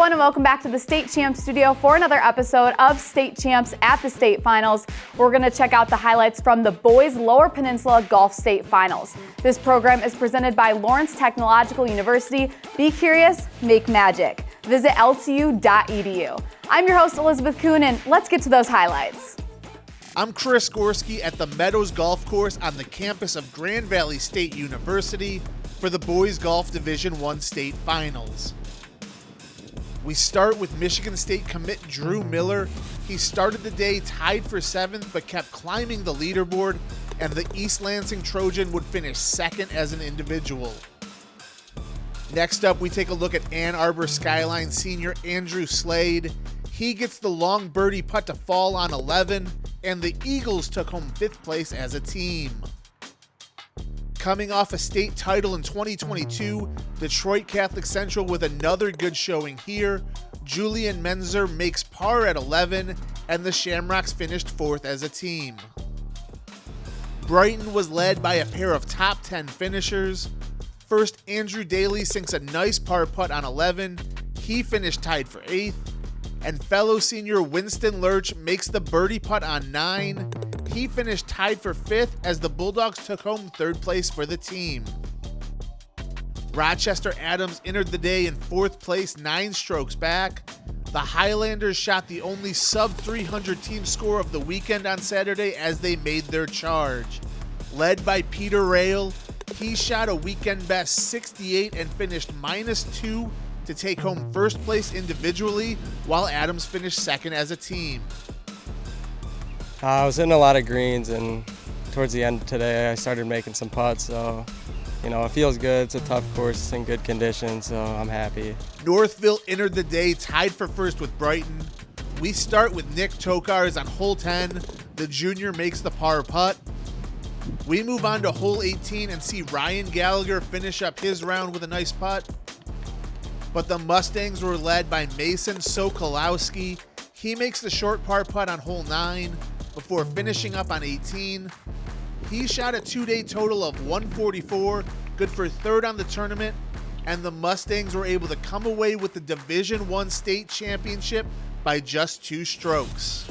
everyone, and welcome back to the State Champs studio for another episode of State Champs at the State Finals. We're going to check out the highlights from the boys Lower Peninsula Golf State Finals. This program is presented by Lawrence Technological University. Be curious, make magic. Visit ltu.edu. I'm your host, Elizabeth Kuhn, and let's get to those highlights. I'm Chris Gorski at the Meadows Golf Course on the campus of Grand Valley State University for the Boys Golf Division I State Finals. We start with Michigan State commit Drew Miller. He started the day tied for 7th but kept climbing the leaderboard, and the East Lansing Trojan would finish 2nd as an individual. Next up, we take a look at Ann Arbor Skyline senior Andrew Slade. He gets the long birdie putt to fall on 11, and the Eagles took home 5th place as a team. Coming off a state title in 2022, Detroit Catholic Central with another good showing here. Julian Menzer makes par at 11, and the Shamrocks finished 4th as a team. Brighton was led by a pair of top 10 finishers. First, Andrew Daly sinks a nice par putt on 11. He finished tied for 8th. And fellow senior Winston Lurch makes the birdie putt on 9. He finished tied for 5th as the Bulldogs took home 3rd place for the team. Rochester Adams entered the day in 4th place, 9 strokes back. The Highlanders shot the only sub-300 team score of the weekend on Saturday as they made their charge. Led by Peter Rail, he shot a weekend best 68 and finished -2 to take home 1st place individually, while Adams finished 2nd as a team. I was hitting a lot of greens, and towards the end today I started making some putts, so it feels good. It's a tough course in good conditions, so I'm happy. Northville entered the day tied for 1st with Brighton. We start with Nick Tokars on hole 10. The junior makes the par putt. We move on to hole 18 and see Ryan Gallagher finish up his round with a nice putt. But the Mustangs were led by Mason Sokolowski. He makes the short par putt on hole 9 before finishing up on 18. He shot a 2-day total of 144, good for 3rd on the tournament, and the Mustangs were able to come away with the Division I state championship by just 2 strokes.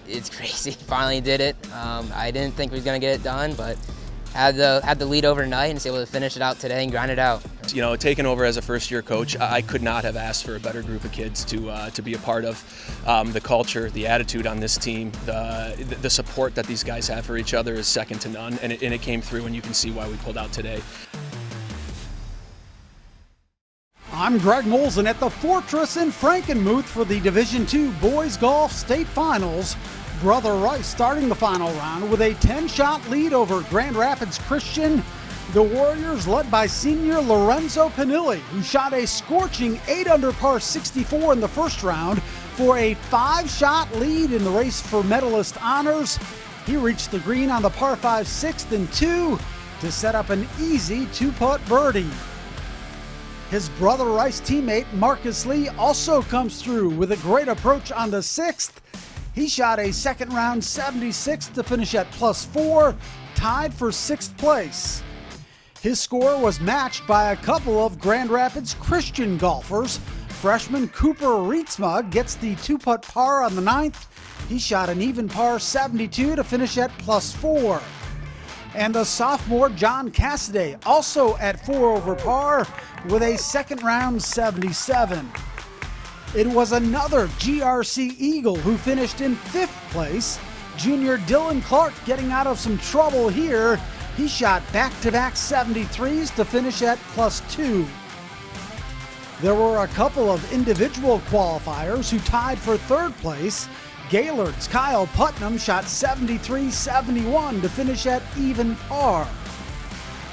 It's crazy. Finally did it. I didn't think we was going to get it done, but had the lead overnight and was able to finish it out today and grind it out. Taking over as a first-year coach, I could not have asked for a better group of kids to be a part of. The culture, the attitude on this team, the support that these guys have for each other is second to none, and it came through, and you can see why we pulled out today. I'm Greg Molson at the Fortress in Frankenmuth for the Division II Boys Golf State Finals. Brother Rice starting the final round with a 10-shot lead over Grand Rapids Christian. The Warriors led by senior Lorenzo Panilli, who shot a scorching 8 under par 64 in the first round for a 5-shot lead in the race for medalist honors. He reached the green on the par 5 6th and 2 to set up an easy 2-putt birdie. His Brother Rice teammate Marcus Lee also comes through with a great approach on the 6th. He shot a second round 76 to finish at +4, tied for 6th place. His score was matched by a couple of Grand Rapids Christian golfers. Freshman Cooper Rietsma gets the 2-putt par on the 9th. He shot an even par 72 to finish at +4. And the sophomore John Cassidy also at 4 over par with a second round 77. It was another GRC Eagle who finished in 5th place. Junior Dylan Clark getting out of some trouble here. He shot back-to-back 73s to finish at +2. There were a couple of individual qualifiers who tied for 3rd place. Gaylord's Kyle Putnam shot 73-71 to finish at even par.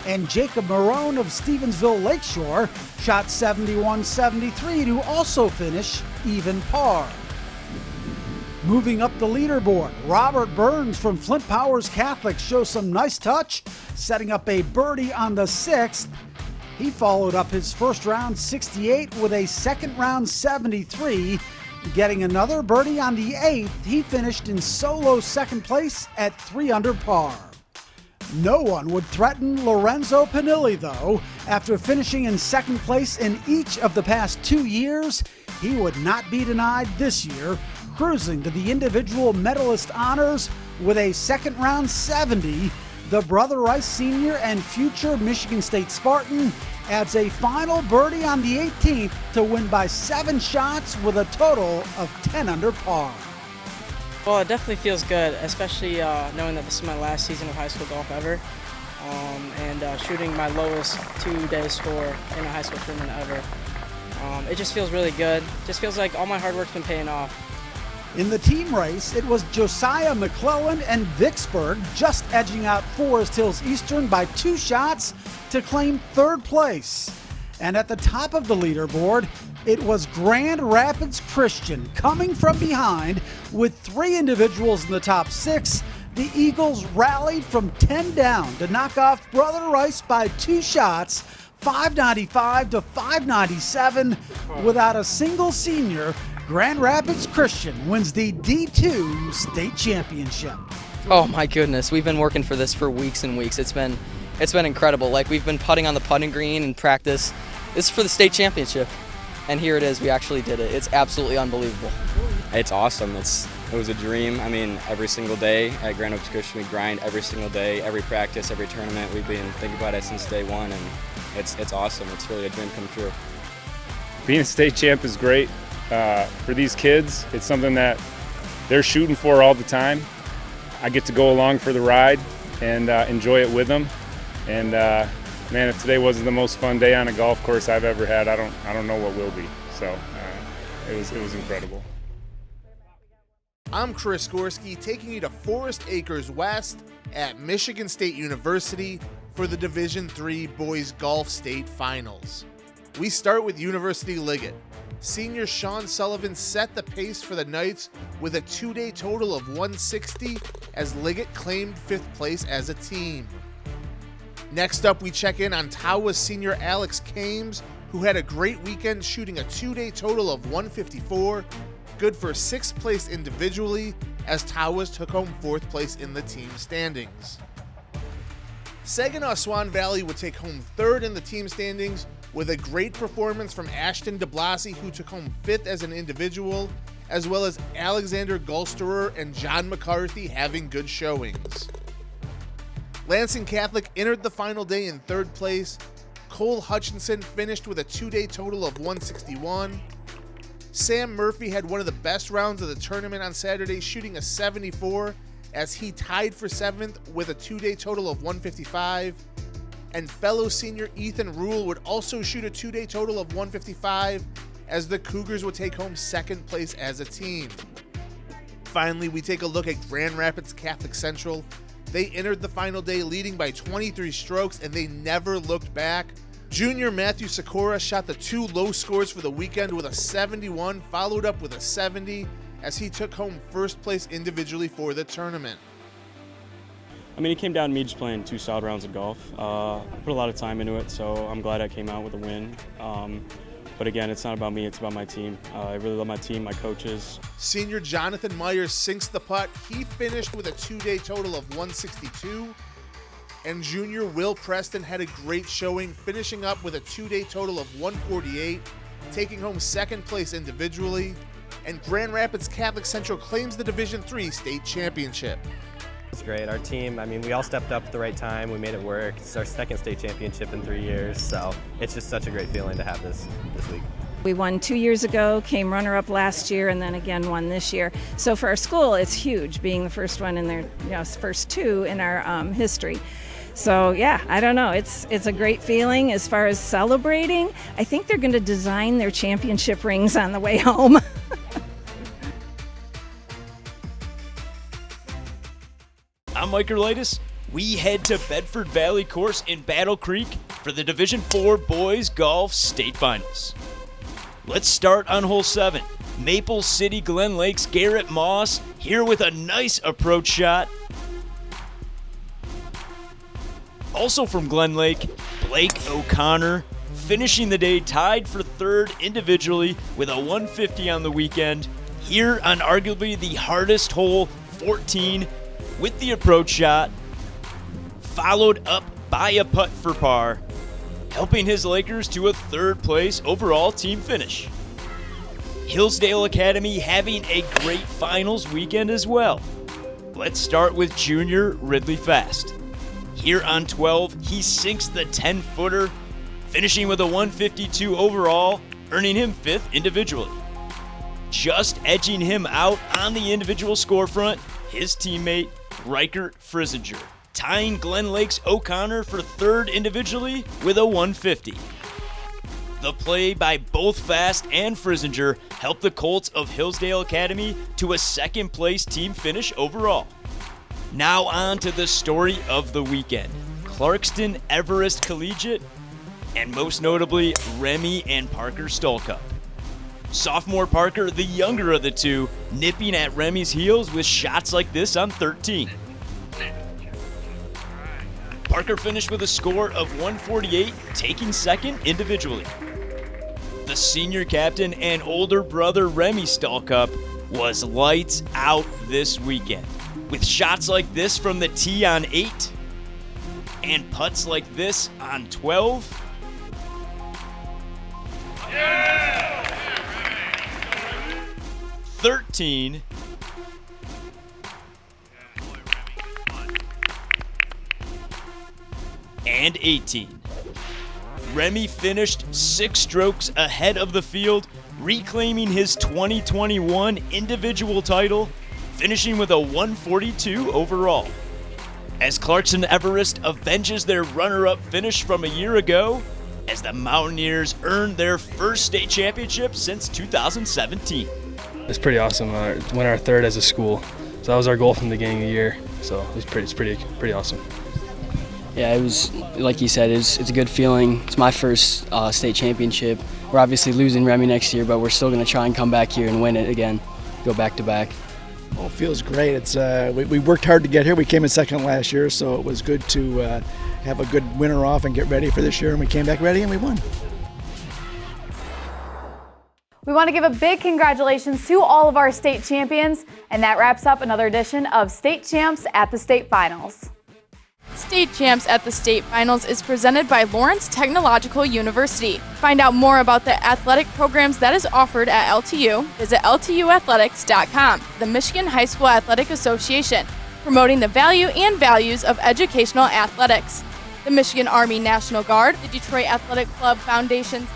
And Jacob Marone of Stevensville Lakeshore shot 71-73 to also finish even par. Moving up the leaderboard, Robert Burns from Flint Powers Catholic shows some nice touch, setting up a birdie on the 6th. He followed up his first round 68 with a second round 73, getting another birdie on the 8th. He finished in solo 2nd place at 3 under par. No one would threaten Lorenzo Panilli, though. After finishing in second place in each of the past 2 years, he would not be denied this year, cruising to the individual medalist honors with a second round 70. The Brother Rice senior and future Michigan State Spartan adds a final birdie on the 18th to win by 7 shots with a total of 10 under par. Well, it definitely feels good, especially knowing that this is my last season of high school golf ever, and shooting my lowest 2-day score in a high school tournament ever. It just feels really good. Just feels like all my hard work's been paying off. In the team race, it was Josiah McClellan and Vicksburg just edging out Forest Hills Eastern by 2 shots to claim 3rd place. And at the top of the leaderboard, it was Grand Rapids Christian coming from behind with 3 individuals in the top 6. The Eagles rallied from 10 down to knock off Brother Rice by 2 shots, 595 to 597. Without a single senior, Grand Rapids Christian wins the D2 state championship. Oh my goodness, we've been working for this for weeks and weeks. It's been incredible. Like, we've been putting on the putting green in practice. This is for the state championship, and here it is. We actually did it. It's absolutely unbelievable. It's awesome. It was a dream. I mean, every single day at Grand Rapids Christian, we grind every single day, every practice, every tournament. We've been thinking about it since day one, and it's awesome. It's really a dream come true. Being a state champ is great. For these kids, it's something that they're shooting for all the time. I get to go along for the ride and enjoy it with them. And man, if today wasn't the most fun day on a golf course I've ever had, I don't know what will be. So it was incredible. I'm Chris Gorski, taking you to Forest Acres West at Michigan State University for the Division III Boys Golf State Finals. We start with University Liggett. Senior Sean Sullivan set the pace for the Knights with a 2-day total of 160 as Liggett claimed 5th place as a team. Next up, we check in on Tawa's senior Alex Kames, who had a great weekend shooting a 2-day total of 154, good for 6th place individually as Tawas took home 4th place in the team standings. Saginaw Swan Valley would take home 3rd in the team standings with a great performance from Ashton DeBlasi, who took home 5th as an individual, as well as Alexander Gulsterer and John McCarthy having good showings. Lansing Catholic entered the final day in 3rd place. Cole Hutchinson finished with a 2-day total of 161. Sam Murphy had one of the best rounds of the tournament on Saturday, shooting a 74 as he tied for 7th with a 2-day total of 155. And fellow senior Ethan Rule would also shoot a 2-day total of 155 as the Cougars would take home 2nd place as a team. Finally, we take a look at Grand Rapids Catholic Central. They entered the final day leading by 23 strokes, and they never looked back. Junior Matthew Sikora shot the 2 low scores for the weekend with a 71, followed up with a 70 as he took home 1st place individually for the tournament. I mean, it came down to me just playing 2 solid rounds of golf. I put a lot of time into it, so I'm glad I came out with a win. But again, it's not about me, it's about my team. I really love my team, my coaches. Senior Jonathan Myers sinks the putt. He finished with a 2-day total of 162. And junior Will Preston had a great showing, finishing up with a 2-day total of 148, taking home 2nd place individually. And Grand Rapids Catholic Central claims the Division III state championship. It's great. Our team, I mean, we all stepped up at the right time. We made it work. It's our 2nd state championship in 3 years, so it's just such a great feeling to have this week. We won 2 years ago, came runner-up last year, and then again won this year. So for our school, it's huge, being the first one in their, first 2 in our history. So yeah, I don't know. It's a great feeling as far as celebrating. I think they're going to design their championship rings on the way home. I'm Mike Erlitis. We head to Bedford Valley Course in Battle Creek for the Division IV Boys Golf State Finals. Let's start on hole 7. Maple City Glen Lake's Garrett Moss here with a nice approach shot. Also from Glen Lake, Blake O'Connor finishing the day tied for 3rd individually with a 150 on the weekend. Here on arguably the hardest hole, 14, with the approach shot. followed up by a putt for par, helping his Lakers to a third-place overall team finish. Hillsdale Academy having a great finals weekend as well. Let's start with junior Ridley Fast. Here on 12, he sinks the 10-footer, finishing with a 152 overall, earning him 5th individually. Just edging him out on the individual score front, his teammate Riker Frisinger, tying Glen Lake's O'Connor for 3rd individually with a 150. The play by both Fast and Frisinger helped the Colts of Hillsdale Academy to a 2nd-place team finish overall. Now on to the story of the weekend. Clarkston Everest Collegiate, and most notably Remy and Parker Stolkup. Sophomore Parker, the younger of the two, nipping at Remy's heels with shots like this on 13. Parker finished with a score of 148, taking 2nd individually. The senior captain and older brother Remy Stolkup was lights out this weekend, with shots like this from the tee on 8 and putts like this on 12. 13 and 18. Remy finished 6 strokes ahead of the field, reclaiming his 2021 individual title, finishing with a 142 overall. As Clarkston Everest avenges their runner-up finish from a year ago, as the Mountaineers earned their first state championship since 2017. It's pretty awesome. Win our 3rd as a school, so that was our goal from the beginning of the year. So it's pretty awesome. Yeah, it was like you said. It's a good feeling. It's my first state championship. We're obviously losing Remy next year, but we're still going to try and come back here and win it again. Go back to back. Oh, it feels great. It's we worked hard to get here. We came in 2nd last year, so it was good to have a good winter off and get ready for this year. And we came back ready and we won. We want to give a big congratulations to all of our state champions, and that wraps up another edition of State Champs at the State Finals. State Champs at the State Finals is presented by Lawrence Technological University. Find out more about the athletic programs that is offered at LTU. Visit LTUathletics.com. The Michigan High School Athletic Association, promoting the value and values of educational athletics. The Michigan Army National Guard, the Detroit Athletic Club Foundation's